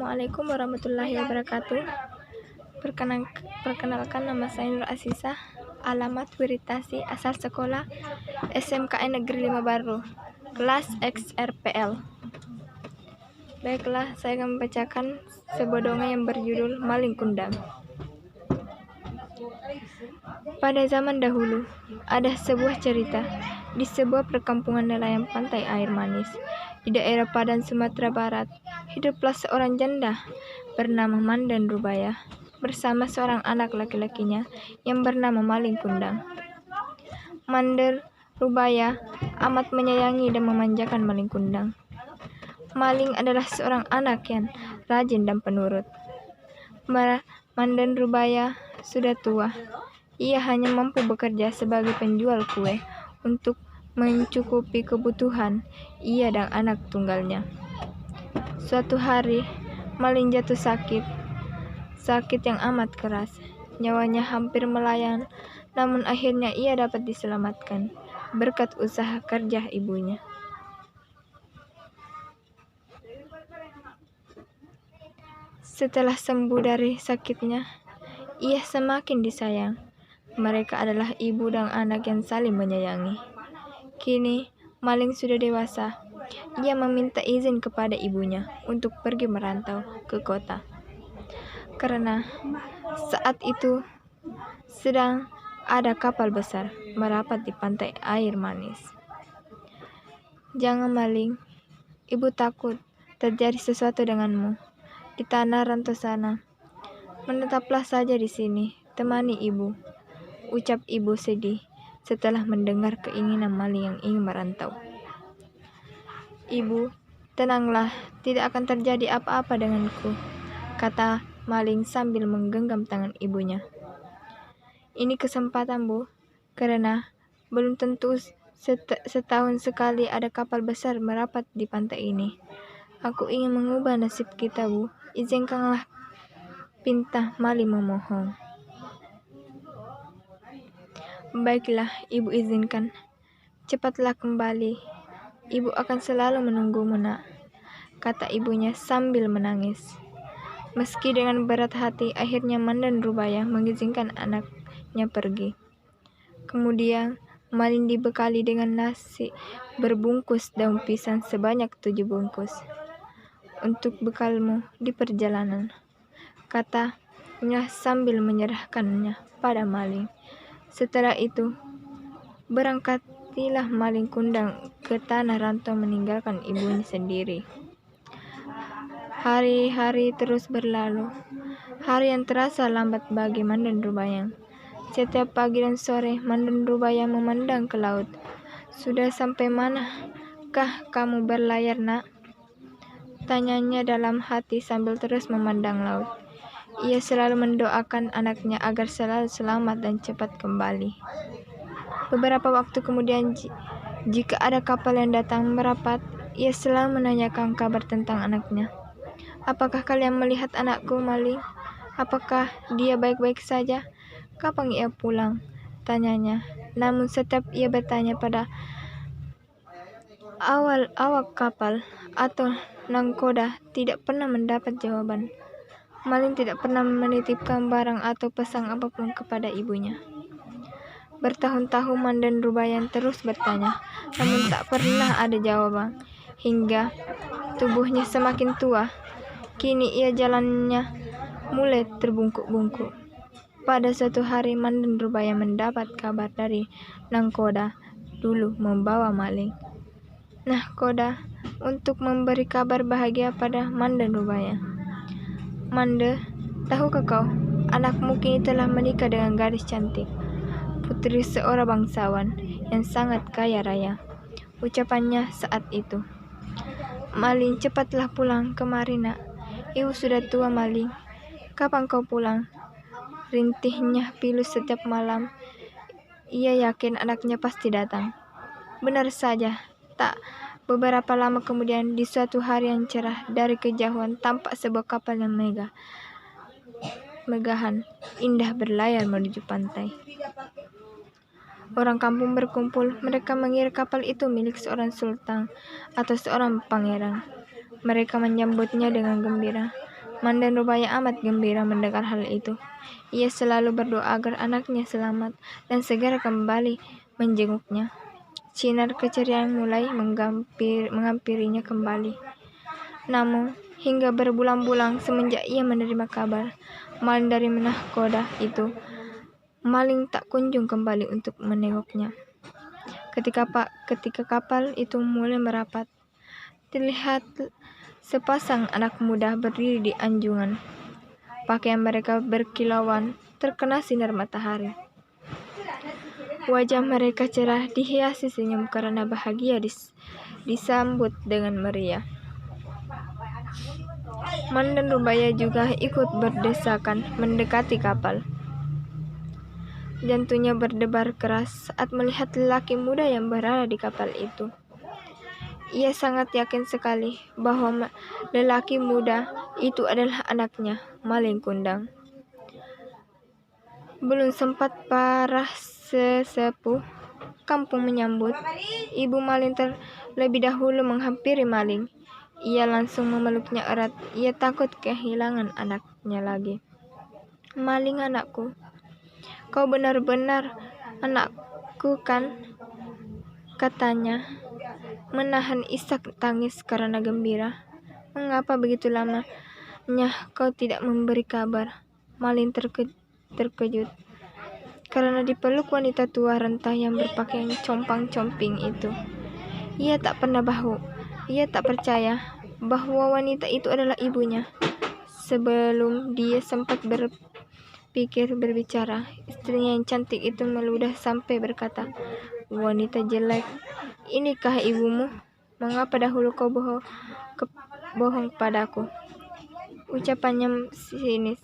Assalamualaikum warahmatullahi wabarakatuh. Perkenalkan, nama saya Nur Asisah, alamat Wiritasi, asal sekolah SMKN Negeri 5 Baru, kelas XRPL. Baiklah, saya akan membacakan sebuah dongeng yang berjudul Maling Kundang. Pada zaman dahulu, ada sebuah cerita di sebuah perkampungan nelayan pantai air manis di daerah Padang, Sumatera Barat. Hiduplah seorang janda bernama Mandan Rubaya bersama seorang anak laki-lakinya yang bernama Maling Kundang. Mandan Rubaya amat menyayangi dan memanjakan Maling Kundang. Maling adalah seorang anak yang rajin dan penurut. Mandan Rubaya sudah tua. Ia hanya mampu bekerja sebagai penjual kue untuk mencukupi kebutuhan ia dan anak tunggalnya. Suatu hari, Maling jatuh sakit yang amat keras. Nyawanya hampir melayang, namun akhirnya ia dapat diselamatkan berkat usaha kerja ibunya. Setelah sembuh dari sakitnya, ia semakin disayang. Mereka adalah ibu dan anak yang saling menyayangi. Kini, Maling sudah dewasa. Ia meminta izin kepada ibunya untuk pergi merantau ke kota. Karena saat itu sedang ada kapal besar merapat di pantai air manis. "Jangan, Maling. Ibu takut terjadi sesuatu denganmu di tanah rantau sana. Menetaplah saja di sini, temani ibu," ucap ibu sedih setelah mendengar keinginan Maling yang ingin merantau. "Ibu, tenanglah, tidak akan terjadi apa-apa denganku," kata Maling sambil menggenggam tangan ibunya. "Ini kesempatan, Bu, karena belum tentu setahun sekali ada kapal besar merapat di pantai ini. Aku ingin mengubah nasib kita, Bu. Izinkanlah," pinta Maling memohon. "Baiklah, Ibu izinkan. Cepatlah kembali. Ibu akan selalu menunggumu, Nak," kata ibunya sambil menangis. Meski dengan berat hati, akhirnya Mandan Rubaya mengizinkan anaknya pergi. Kemudian, Maling dibekali dengan nasi berbungkus daun pisang sebanyak 7 bungkus. "Untuk bekalmu di perjalanan," katanya sambil menyerahkannya pada Maling. Setelah itu, berangkatilah Maling Kundang ke tanah rantau meninggalkan ibunya sendiri. Hari-hari terus berlalu. Hari yang terasa lambat bagi Mandan Rubaya. Setiap pagi dan sore, Mandan Rubaya memandang ke laut. "Sudah sampai manakah kamu berlayar, Nak?" tanyanya dalam hati sambil terus memandang laut. Ia selalu mendoakan anaknya agar selalu selamat dan cepat kembali. Beberapa waktu kemudian, jika ada kapal yang datang merapat, ia selalu menanyakan kabar tentang anaknya. "Apakah kalian melihat anakku, Maling? Apakah dia baik-baik saja? Kapan ia pulang?" tanyanya. Namun setiap ia bertanya pada awak kapal atau nangkoda, tidak pernah mendapat jawaban. Maling tidak pernah menitipkan barang atau pesan apapun kepada ibunya. Bertahun-tahun Mandan Rubaya terus bertanya, namun tak pernah ada jawaban. Hingga tubuhnya semakin tua, kini ia jalannya mulai terbungkuk-bungkuk. Pada suatu hari, Mandan Rubaya mendapat kabar dari nangkoda dulu membawa Maling. Nahkoda untuk memberi kabar bahagia pada Mandan Rubaya. "Mande, tahukah kau, anakmu kini telah menikah dengan gadis cantik, putri seorang bangsawan yang sangat kaya raya," ucapannya saat itu. "Maling, cepatlah pulang kemari, Nak. Ibu sudah tua, Maling. Kapan kau pulang?" rintihnya pilu setiap malam. Ia yakin anaknya pasti datang. Benar saja, tak beberapa lama kemudian, di suatu hari yang cerah, dari kejauhan tampak sebuah kapal yang megahan indah berlayar menuju pantai. Orang kampung berkumpul. Mereka mengira kapal itu milik seorang sultan atau seorang pangeran. Mereka menyambutnya dengan gembira. Mandan Rubaya amat gembira mendengar hal itu. Ia selalu berdoa agar anaknya selamat dan segera kembali menjenguknya. Sinar keceriaan mulai menghampirinya kembali. Namun, hingga berbulan-bulan semenjak ia menerima kabar maling dari Nahkoda itu, maling tak kunjung kembali untuk menengoknya. Ketika kapal itu mulai merapat, terlihat sepasang anak muda berdiri di anjungan. Pakaian mereka berkilauan terkena sinar matahari. Wajah mereka cerah dihiasi senyum karena bahagia disambut dengan meriah. Mandan Rubaya juga ikut berdesakan mendekati kapal. Jantungnya berdebar keras saat melihat lelaki muda yang berada di kapal itu. Ia sangat yakin sekali bahwa lelaki muda itu adalah anaknya, Maling Kundang. Belum sempat para sesepuh kampung menyambut, ibu Maling terlebih dahulu menghampiri Maling. Ia langsung memeluknya erat. Ia takut kehilangan anaknya lagi. "Maling, anakku, kau benar-benar anakku kan?" katanya, menahan isak tangis karena gembira. "Mengapa begitu lamanya kau tidak memberi kabar?" Maling terkejut karena dipeluk wanita tua renta yang berpakaian compang-comping itu. Ia tak percaya bahwa wanita itu adalah ibunya. Sebelum dia sempat berpikir berbicara, istrinya yang cantik itu meludah sampai berkata, "Wanita jelek, inikah ibumu? Mengapa dahulu kau bohong padaku?" Ucapannya sinis.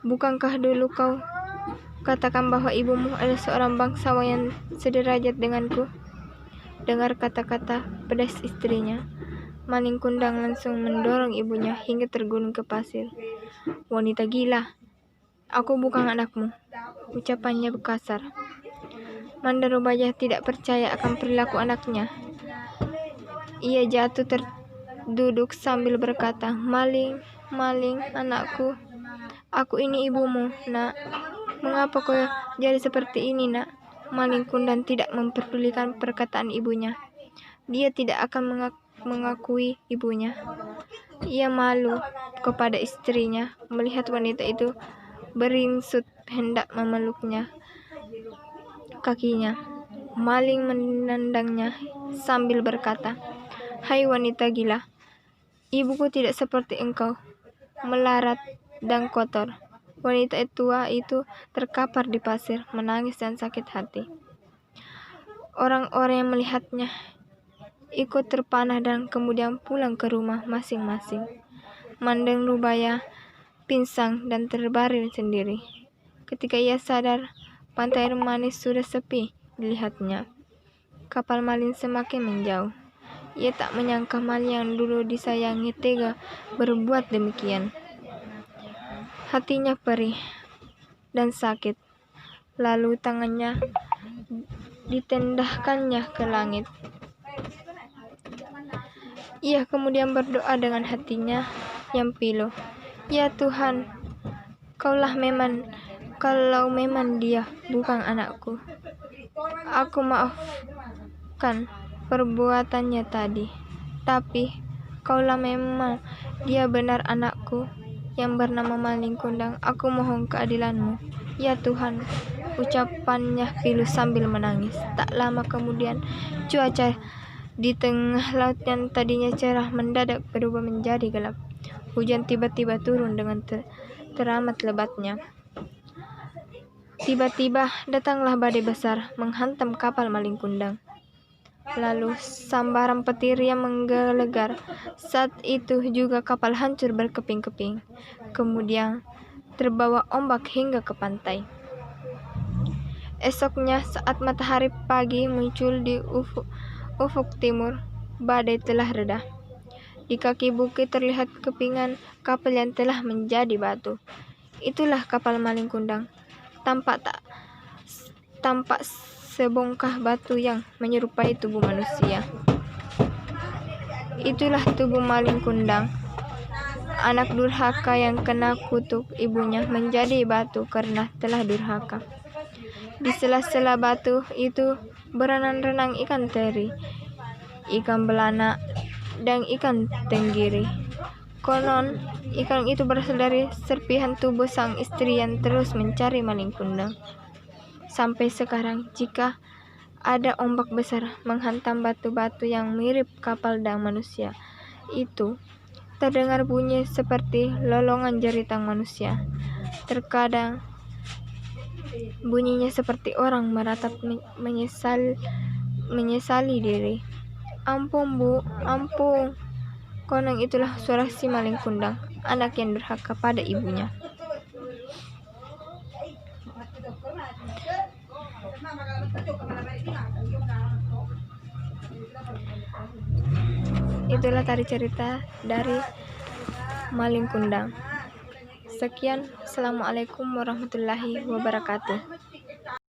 "Bukankah dulu kau katakan bahwa ibumu adalah seorang bangsawan yang sederajat denganku?" Dengar kata-kata pedas istrinya, Maling Kundang langsung mendorong ibunya hingga tergulung ke pasir. "Wanita gila, aku bukan anakmu," ucapannya kasar. Mandan Rubaya tidak percaya akan perilaku anaknya. Ia jatuh terduduk sambil berkata, "Maling, Maling, anakku, aku ini ibumu, nak. Mengapa kau jadi seperti ini, nak?" Maling Kundang tidak memperdulikan perkataan ibunya. Dia tidak akan mengakui ibunya. Ia malu kepada istrinya melihat wanita itu beringsut hendak memeluknya kakinya. Maling menendangnya sambil berkata, "Hai wanita gila, ibuku tidak seperti engkau, melarat dan kotor." Wanita tua itu terkapar di pasir, menangis dan sakit hati. Orang-orang yang melihatnya ikut terpanah dan kemudian pulang ke rumah masing-masing. Mandan Rubaya pinsang dan terbaring sendiri. Ketika ia sadar, pantai air manis sudah sepi dilihatnya. Kapal Maling semakin menjauh. Ia tak menyangka Maling yang dulu disayangi tega berbuat demikian. Hatinya perih dan sakit. Lalu tangannya ditendahkannya ke langit. Ia kemudian berdoa dengan hatinya yang pilu, "Ya Tuhan, kalau memang dia bukan anakku, aku maafkan perbuatannya tadi. Tapi kalau memang dia benar anakku yang bernama Maling Kundang, aku mohon keadilanmu, ya Tuhan." Ucapannya pilu sambil menangis. Tak lama kemudian, cuaca di tengah laut yang tadinya cerah mendadak berubah menjadi gelap. Hujan tiba-tiba turun dengan teramat lebatnya. Tiba-tiba datanglah badai besar menghantam kapal Maling Kundang. Lalu sambaran petir yang menggelegar. Saat itu juga kapal hancur berkeping-keping. Kemudian terbawa ombak hingga ke pantai. Esoknya saat matahari pagi muncul di ufuk timur, badai telah reda. Di kaki bukit terlihat kepingan kapal yang telah menjadi batu. Itulah kapal Maling Kundang. Tampak sebongkah batu yang menyerupai tubuh manusia. Itulah tubuh Maling Kundang. Anak durhaka yang kena kutuk ibunya menjadi batu karena telah durhaka. Di sela-sela batu itu berenang-renang ikan teri, ikan belana, dan ikan tenggiri. Konon, ikan itu berasal dari serpihan tubuh sang istri yang terus mencari maling kundang. Sampai sekarang, jika ada ombak besar menghantam batu-batu yang mirip kapal dan manusia, itu terdengar bunyi seperti lolongan jeritan manusia. Terkadang bunyinya seperti orang meratap menyesali diri. Ampun bu, ampun. Konon itulah suara si maling kundang, anak yang durhaka pada ibunya. Itulah tadi cerita dari maling kundang. Sekian, assalamualaikum warahmatullahi wabarakatuh.